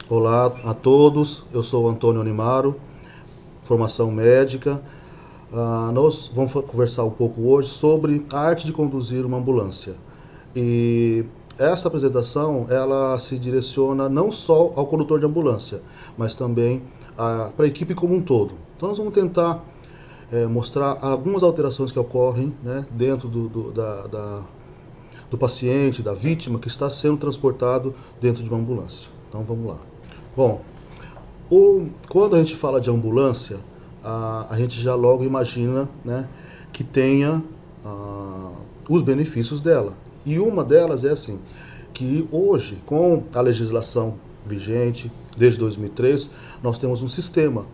Olá a todos, eu sou Antônio Onimaro, formação médica. Nós vamos conversar um pouco hoje sobre a arte de conduzir uma ambulância. E essa apresentação, ela se direciona não só ao condutor de ambulância, mas também para a equipe como um todo. Então nós vamos tentar mostrar algumas alterações que ocorrem, né, dentro do paciente, da vítima que está sendo transportado dentro de uma ambulância. Então vamos lá. Bom, quando a gente fala de ambulância, a gente já logo imagina, né, que tenha os benefícios dela. E uma delas é assim, que hoje, com a legislação vigente, desde 2003, nós temos um sistema.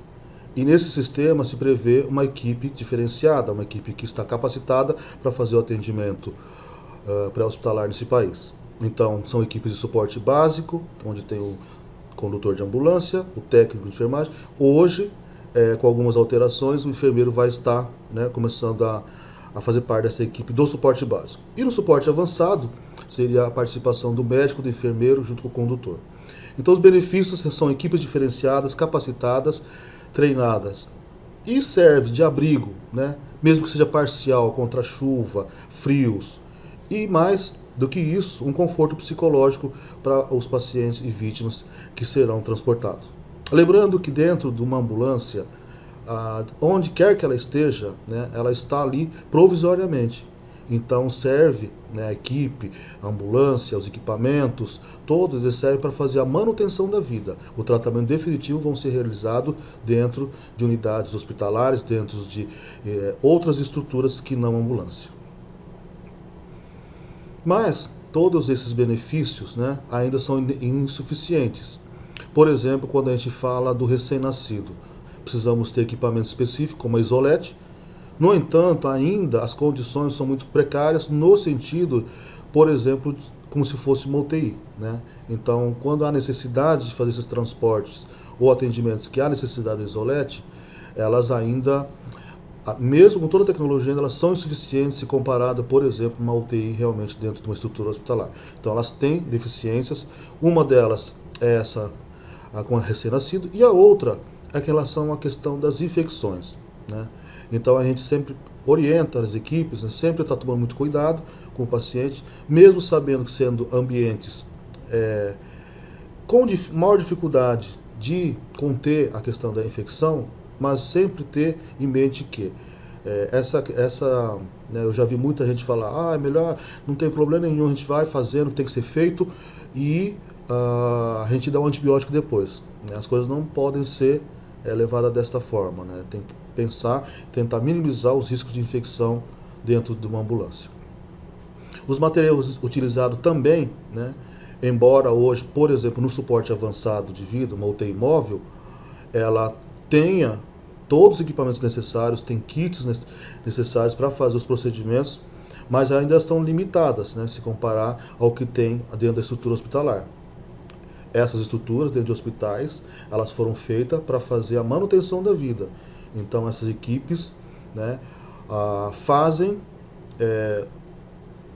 E nesse sistema se prevê uma equipe diferenciada, uma equipe que está capacitada para fazer o atendimento pré-hospitalar nesse país. Então, são equipes de suporte básico, onde tem o condutor de ambulância, o técnico de enfermagem. Hoje, com algumas alterações, o enfermeiro vai estar, né, começando a fazer parte dessa equipe do suporte básico. E no suporte avançado, seria a participação do médico, do enfermeiro, junto com o condutor. Então, os benefícios são equipes diferenciadas, capacitadas, treinadas. E serve de abrigo, né, mesmo que seja parcial, contra chuva, frios. E mais do que isso, um conforto psicológico para os pacientes e vítimas que serão transportados. Lembrando que dentro de uma ambulância, onde quer que ela esteja, né, ela está ali provisoriamente. Então serve, né, a equipe, a ambulância, os equipamentos, todos eles servem para fazer a manutenção da vida. O tratamento definitivo vão ser realizado dentro de unidades hospitalares, dentro de outras estruturas que não ambulância. Mas todos esses benefícios, né, ainda são insuficientes. Por exemplo, quando a gente fala do recém-nascido, precisamos ter equipamento específico, como a isolete. No entanto, ainda as condições são muito precárias no sentido, por exemplo, como se fosse uma UTI, né? Então, quando há necessidade de fazer esses transportes ou atendimentos que há necessidade de isolete, elas ainda, mesmo com toda a tecnologia, elas são insuficientes se comparada, por exemplo, uma UTI realmente dentro de uma estrutura hospitalar. Então, elas têm deficiências. Uma delas é essa com a recém-nascido, e a outra é em relação à questão das infecções, né? Então a gente sempre orienta as equipes, né, sempre está tomando muito cuidado com o paciente, mesmo sabendo que sendo ambientes com maior dificuldade de conter a questão da infecção, mas sempre ter em mente que né, eu já vi muita gente falar, é melhor, não tem problema nenhum, a gente vai fazendo o que tem que ser feito e a gente dá um antibiótico depois, né? As coisas não podem ser levadas desta forma, né? Tem que pensar, tentar minimizar os riscos de infecção dentro de uma ambulância. Os materiais utilizados também, né, embora hoje, por exemplo, no suporte avançado de vida, uma UTI móvel, ela tenha todos os equipamentos necessários, tem kits necessários para fazer os procedimentos, mas ainda estão limitadas, né, se comparar ao que tem dentro da estrutura hospitalar. Essas estruturas dentro de hospitais, elas foram feitas para fazer a manutenção da vida. Então essas equipes, né, fazem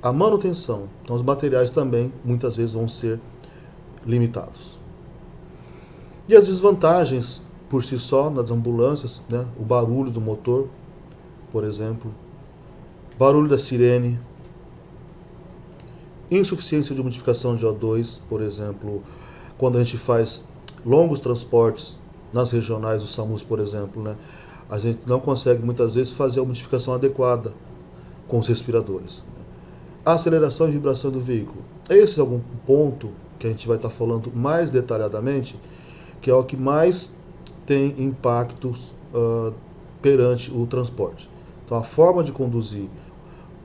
a manutenção. Então os materiais também muitas vezes vão ser limitados. E as desvantagens por si só nas ambulâncias, né, o barulho do motor, por exemplo, barulho da sirene, insuficiência de umidificação de O2, por exemplo, quando a gente faz longos transportes nas regionais do SAMUS, por exemplo, né, a gente não consegue muitas vezes fazer a umidificação adequada com os respiradores. A aceleração e vibração do veículo. Esse é algum ponto que a gente vai estar falando mais detalhadamente, que é o que mais tem impactos perante o transporte. Então a forma de conduzir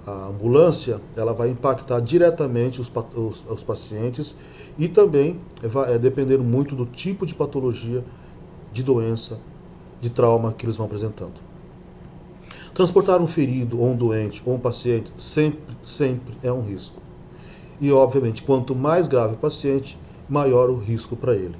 a ambulância, ela vai impactar diretamente os pacientes e também vai depender muito do tipo de patologia, de doença, de trauma que eles vão apresentando. Transportar um ferido, ou um doente, ou um paciente, sempre é um risco. E, obviamente, quanto mais grave o paciente, maior o risco para ele.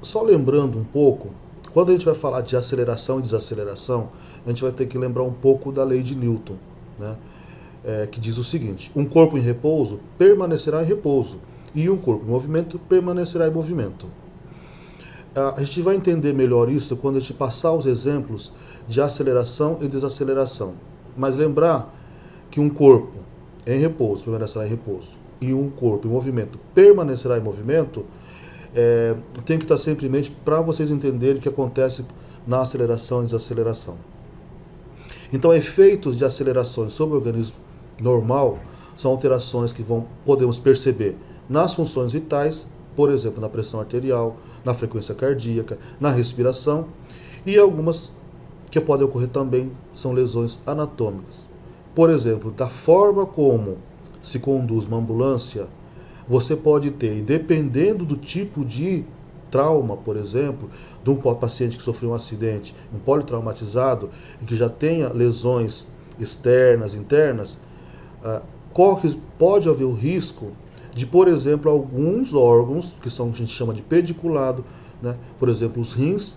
Só lembrando um pouco, quando a gente vai falar de aceleração e desaceleração, a gente vai ter que lembrar um pouco da lei de Newton, né? que diz o seguinte: um corpo em repouso permanecerá em repouso, e um corpo em movimento permanecerá em movimento. A gente vai entender melhor isso quando a gente passar os exemplos de aceleração e desaceleração. Mas lembrar que um corpo em repouso permanecerá em repouso e um corpo em movimento permanecerá em movimento, tem que estar sempre em mente para vocês entenderem o que acontece na aceleração e desaceleração. Então, efeitos de acelerações sobre o organismo normal são alterações que podemos perceber nas funções vitais, por exemplo, na pressão arterial, na frequência cardíaca, na respiração, e algumas que podem ocorrer também são lesões anatômicas. Por exemplo, da forma como se conduz uma ambulância, você pode ter, e dependendo do tipo de trauma, por exemplo, de um paciente que sofreu um acidente, um politraumatizado e que já tenha lesões externas, internas, pode haver o risco de, por exemplo, alguns órgãos, que são, a gente chama de pediculado, né? Por exemplo, os rins,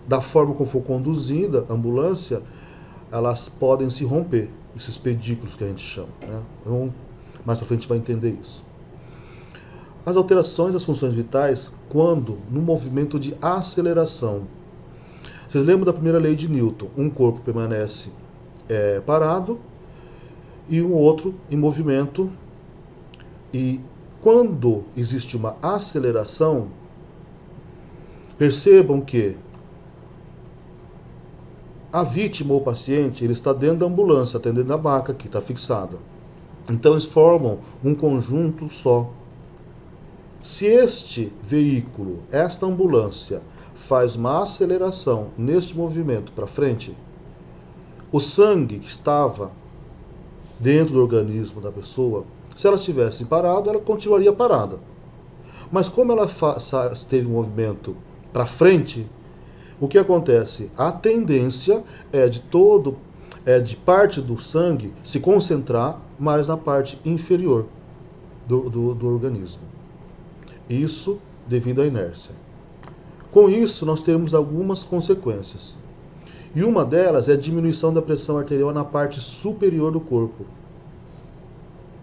da forma como for conduzida a ambulância, elas podem se romper, esses pedículos que a gente chama, né? Então, mais para frente a gente vai entender isso. As alterações das funções vitais quando no movimento de aceleração. Vocês lembram da primeira lei de Newton? Um corpo permanece parado e o outro em movimento. E quando existe uma aceleração, percebam que a vítima ou o paciente ele está dentro da ambulância, atendendo a maca que está fixada. Então eles formam um conjunto só. Se este veículo, esta ambulância, faz uma aceleração neste movimento para frente, o sangue que estava dentro do organismo da pessoa, se ela estivesse parada, ela continuaria parada. Mas como ela teve um movimento para frente, o que acontece? A tendência é de parte do sangue se concentrar mais na parte inferior do organismo. Isso devido à inércia. Com isso, nós temos algumas consequências. E uma delas é a diminuição da pressão arterial na parte superior do corpo.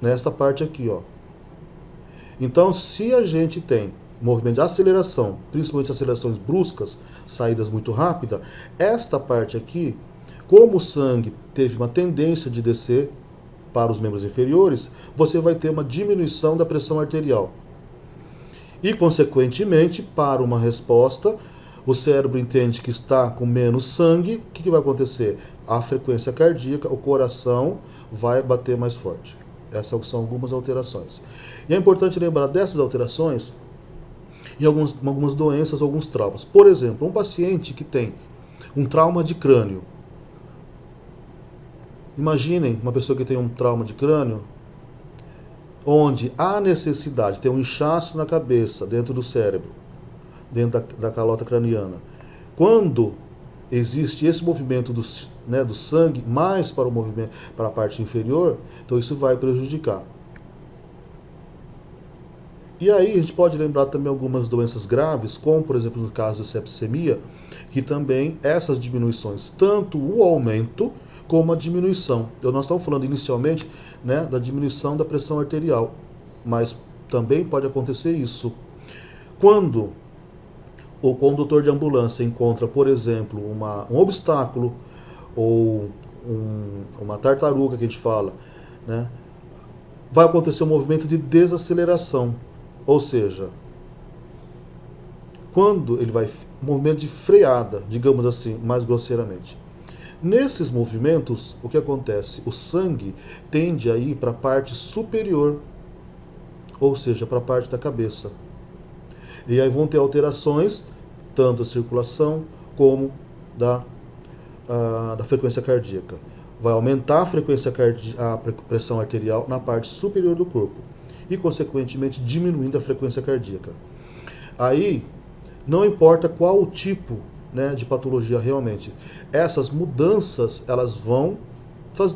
Nesta parte aqui, ó. Então, se a gente tem movimento de aceleração, principalmente acelerações bruscas, saídas muito rápidas, esta parte aqui, como o sangue teve uma tendência de descer para os membros inferiores, você vai ter uma diminuição da pressão arterial. E, consequentemente, para uma resposta, o cérebro entende que está com menos sangue, o que vai acontecer? A frequência cardíaca, o coração vai bater mais forte. Essas são algumas alterações. E é importante lembrar dessas alterações em algumas doenças, alguns traumas. Por exemplo, um paciente que tem um trauma de crânio. Imaginem uma pessoa que tem um trauma de crânio, onde há necessidade de ter um inchaço na cabeça, dentro do cérebro, dentro da calota craniana. Quando existe esse movimento do sangue mais para o movimento, para a parte inferior, então isso vai prejudicar. E aí a gente pode lembrar também algumas doenças graves, como por exemplo no caso da septicemia, que também essas diminuições, tanto o aumento como a diminuição. Nós estamos falando inicialmente, né, da diminuição da pressão arterial, mas também pode acontecer isso. Quando o condutor de ambulância encontra, por exemplo, um obstáculo ou uma tartaruga que a gente fala, né, vai acontecer um movimento de desaceleração, ou seja, quando ele vai, um movimento de freada, digamos assim, mais grosseiramente. Nesses movimentos, o que acontece? O sangue tende a ir para a parte superior, ou seja, para a parte da cabeça. E aí vão ter alterações, tanto da circulação como da frequência cardíaca. Vai aumentar a pressão arterial na parte superior do corpo e, consequentemente, diminuindo a frequência cardíaca. Aí, não importa qual o tipo, né, de patologia realmente, essas mudanças elas vão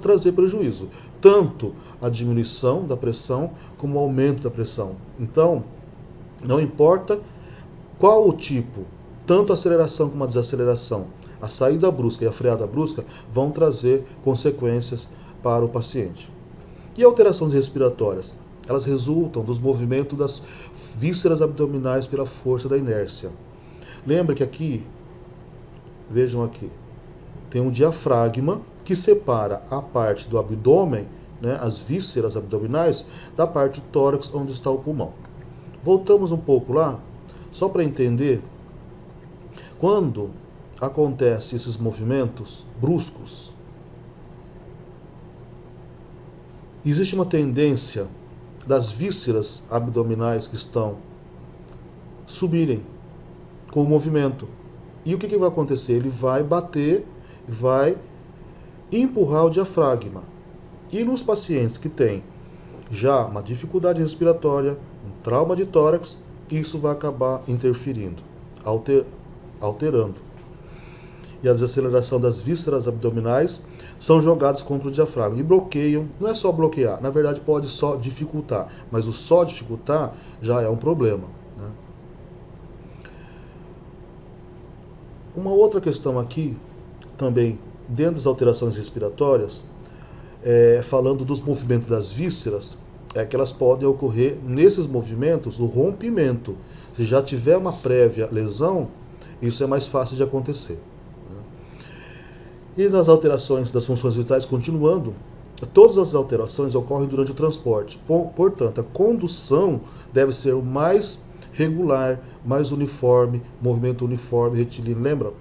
trazer prejuízo, tanto a diminuição da pressão como o aumento da pressão. Então, não importa qual o tipo, tanto a aceleração como a desaceleração, a saída brusca e a freada brusca vão trazer consequências para o paciente. E alterações respiratórias? Elas resultam dos movimentos das vísceras abdominais pela força da inércia. Lembra que aqui, vejam aqui, tem um diafragma que separa a parte do abdômen, né, as vísceras abdominais, da parte do tórax, onde está o pulmão. Voltamos um pouco lá, só para entender, quando acontecem esses movimentos bruscos, existe uma tendência das vísceras abdominais que estão subirem com o movimento. E o que vai acontecer? Ele vai bater, vai empurrar o diafragma. E nos pacientes que têm já uma dificuldade respiratória, um trauma de tórax, isso vai acabar interferindo, alterando. E a desaceleração das vísceras abdominais são jogadas contra o diafragma e bloqueiam. Não é só bloquear, na verdade pode só dificultar, mas o só dificultar já é um problema, né? Uma outra questão aqui, também dentro das alterações respiratórias, falando dos movimentos das vísceras, é que elas podem ocorrer nesses movimentos, o rompimento. Se já tiver uma prévia lesão, isso é mais fácil de acontecer. E nas alterações das funções vitais, continuando, todas as alterações ocorrem durante o transporte. Portanto, a condução deve ser o mais regular, mais uniforme, movimento uniforme, retilíneo, lembra?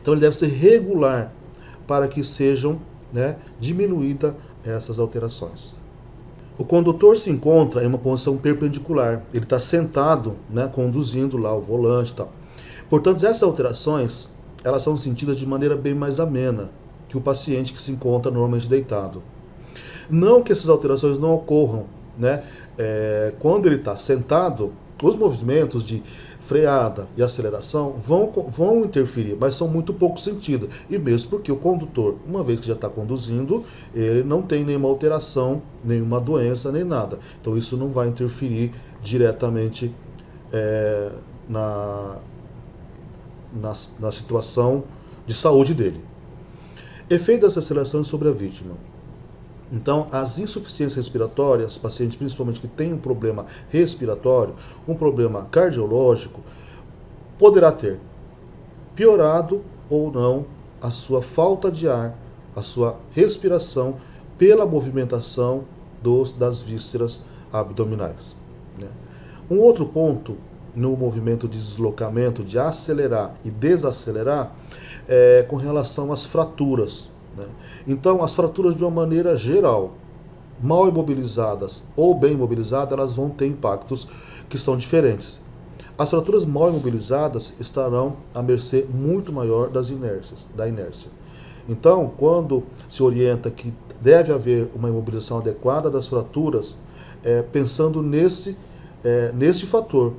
Então ele deve ser regular para que sejam, né, diminuídas essas alterações. O condutor se encontra em uma posição perpendicular, ele está sentado, né, conduzindo lá o volante e tal. Portanto, essas alterações, elas são sentidas de maneira bem mais amena que o paciente que se encontra normalmente deitado. Não que essas alterações não ocorram, né? Quando ele está sentado, os movimentos de freada e aceleração vão interferir, mas são muito pouco sentidos. E mesmo porque o condutor, uma vez que já está conduzindo, ele não tem nenhuma alteração, nenhuma doença, nem nada. Então isso não vai interferir diretamente na situação de saúde dele. Efeito das acelerações sobre a vítima. Então, as insuficiências respiratórias, pacientes principalmente que têm um problema respiratório, um problema cardiológico, poderá ter piorado ou não a sua falta de ar, a sua respiração pela movimentação das vísceras abdominais, né? Um outro ponto no movimento de deslocamento, de acelerar e desacelerar, é com relação às fraturas, né? Então, as fraturas, de uma maneira geral, mal imobilizadas ou bem imobilizadas, elas vão ter impactos que são diferentes. As fraturas mal imobilizadas estarão à mercê muito maior da inércia. Então, quando se orienta que deve haver uma imobilização adequada das fraturas, pensando nesse fator,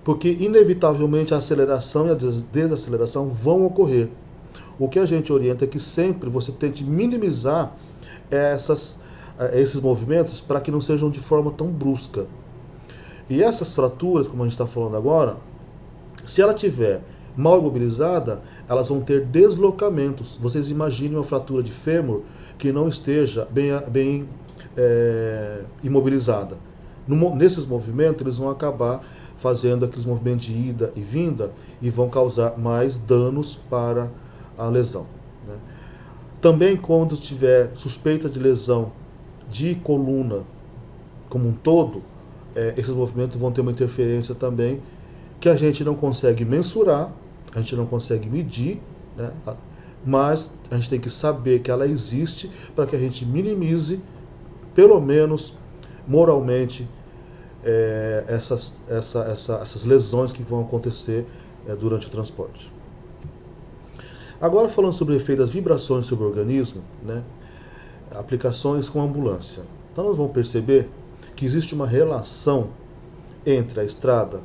porque inevitavelmente a aceleração e a desaceleração vão ocorrer. O que a gente orienta é que sempre você tente minimizar esses movimentos para que não sejam de forma tão brusca. E essas fraturas, como a gente está falando agora, se ela tiver mal imobilizada, elas vão ter deslocamentos. Vocês imaginem uma fratura de fêmur que não esteja bem imobilizada. Nesses movimentos, eles vão acabar fazendo aqueles movimentos de ida e vinda e vão causar mais danos para a lesão, né? Também, quando tiver suspeita de lesão de coluna como um todo, esses movimentos vão ter uma interferência também que a gente não consegue mensurar, a gente não consegue medir, né? Mas a gente tem que saber que ela existe para que a gente minimize, pelo menos moralmente, essas lesões que vão acontecer durante o transporte. Agora, falando sobre o efeito das vibrações sobre o organismo, né? Aplicações com ambulância. Então nós vamos perceber que existe uma relação entre a estrada,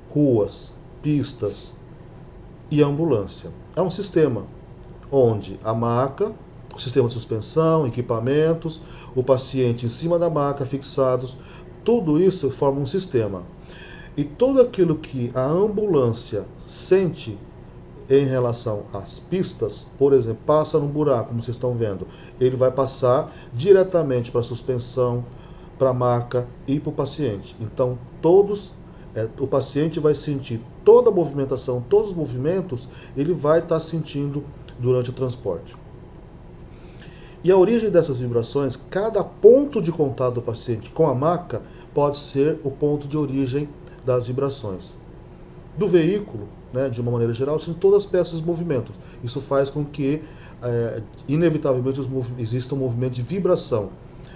ruas, pistas e a ambulância. É um sistema onde a maca, o sistema de suspensão, equipamentos, o paciente em cima da maca, fixados, tudo isso forma um sistema. E tudo aquilo que a ambulância sente em relação às pistas, por exemplo, passa num buraco, como vocês estão vendo, ele vai passar diretamente para a suspensão, para a maca e para o paciente. Então, o paciente vai sentir toda a movimentação, todos os movimentos, ele vai estar sentindo durante o transporte. E a origem dessas vibrações, cada ponto de contato do paciente com a maca pode ser o ponto de origem das vibrações. Do veículo, né, de uma maneira geral, são todas as peças de movimento. Isso faz com que, inevitavelmente, exista um movimento de vibração.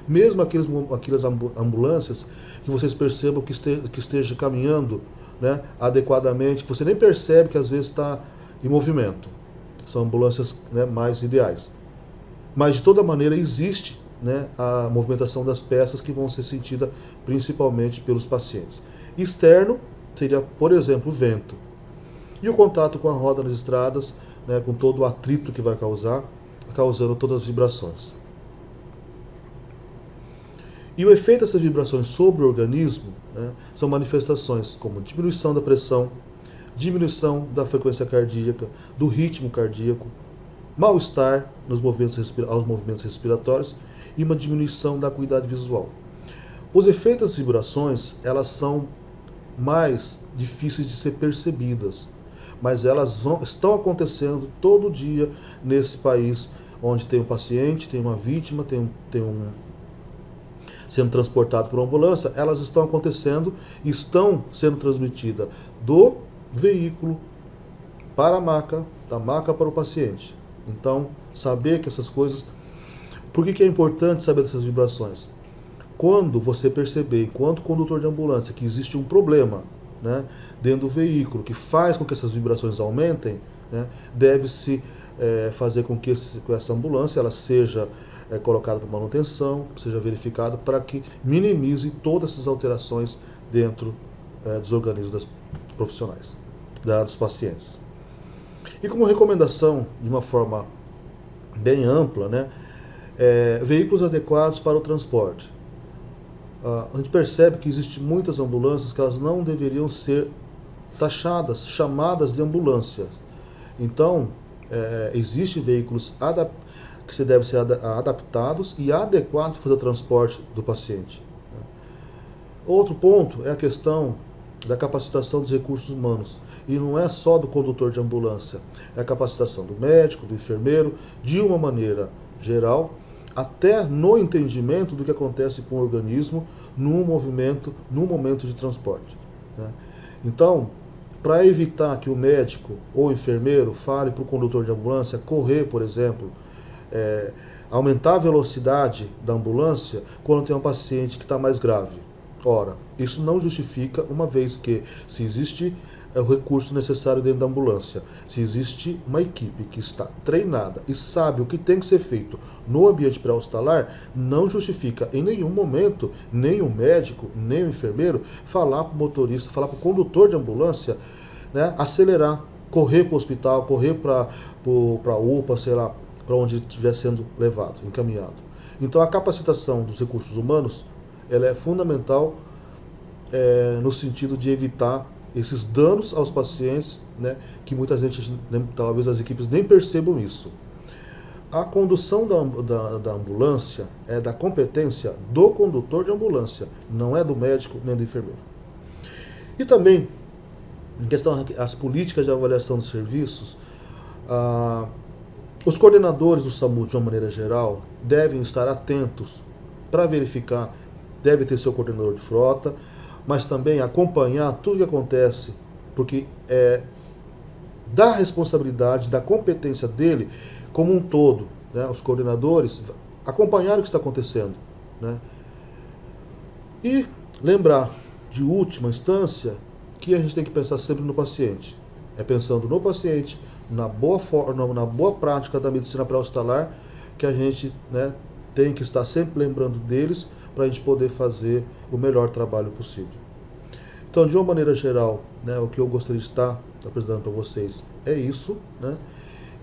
Mesmo aquelas ambulâncias que vocês percebam que esteja caminhando, né, adequadamente, que você nem percebe que às vezes está em movimento. São ambulâncias, né, mais ideais. Mas, de toda maneira, existe, né, a movimentação das peças que vão ser sentidas principalmente pelos pacientes. Externo seria, por exemplo, o vento. E o contato com a roda nas estradas, né, com todo o atrito que vai causando todas as vibrações. E o efeito dessas vibrações sobre o organismo, né, são manifestações como diminuição da pressão, diminuição da frequência cardíaca, do ritmo cardíaco, mal-estar aos movimentos respiratórios e uma diminuição da acuidade visual. Os efeitos das vibrações, elas são mais difíceis de ser percebidas, mas elas estão acontecendo todo dia nesse país, onde tem um paciente, tem uma vítima, sendo transportado por uma ambulância. Elas estão acontecendo e estão sendo transmitidas do veículo para a maca, da maca para o paciente. Então, saber que essas coisas... Por que é importante saber dessas vibrações? Quando você perceber, enquanto condutor de ambulância, que existe um problema, né, dentro do veículo que faz com que essas vibrações aumentem, né, deve-se fazer com que essa ambulância ela seja colocada para manutenção, seja verificada para que minimize todas essas alterações dentro dos organismos dos profissionais, dos pacientes. E como recomendação, de uma forma bem ampla, né, veículos adequados para o transporte. A gente percebe que existem muitas ambulâncias que elas não deveriam ser taxadas, chamadas de ambulâncias. Então, existem veículos que devem ser adaptados e adequados para fazer o transporte do paciente. Outro ponto é a questão da capacitação dos recursos humanos. E não é só do condutor de ambulância, é a capacitação do médico, do enfermeiro, de uma maneira geral, até no entendimento do que acontece com o organismo no momento de transporte, né? Então, para evitar que o médico ou o enfermeiro fale para o condutor de ambulância correr, por exemplo, aumentar a velocidade da ambulância quando tem um paciente que está mais grave. Ora, isso não justifica, uma vez que se existe o recurso necessário dentro da ambulância, se existe uma equipe que está treinada e sabe o que tem que ser feito no ambiente pré-hospitalar, não justifica em nenhum momento nem o médico, nem o enfermeiro falar para o motorista, falar para o condutor de ambulância, né, acelerar, correr para o hospital, correr para a UPA, sei lá, para onde estiver sendo levado, encaminhado. Então a capacitação dos recursos humanos ela é fundamental no sentido de evitar esses danos aos pacientes, né, que muita gente, talvez as equipes nem percebam isso. A condução da ambulância é da competência do condutor de ambulância, não é do médico nem do enfermeiro. E também, em questão às políticas de avaliação dos serviços, os coordenadores do SAMU, de uma maneira geral, devem estar atentos para verificar, deve ter seu coordenador de frota, mas também acompanhar tudo o que acontece, porque da responsabilidade, da competência dele como um todo, né, os coordenadores, acompanhar o que está acontecendo, né, e lembrar, de última instância, que a gente tem que pensar sempre no paciente. É pensando no paciente, na boa prática da medicina pré-hospitalar, que a gente, né, tem que estar sempre lembrando deles para a gente poder fazer o melhor trabalho possível. Então, de uma maneira geral, né, o que eu gostaria de estar apresentando para vocês é isso, né?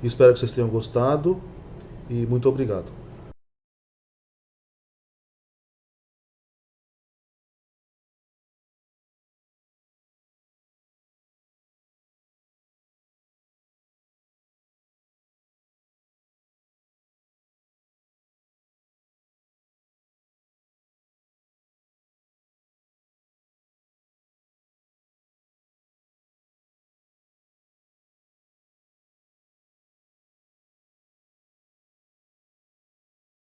Espero que vocês tenham gostado e muito obrigado.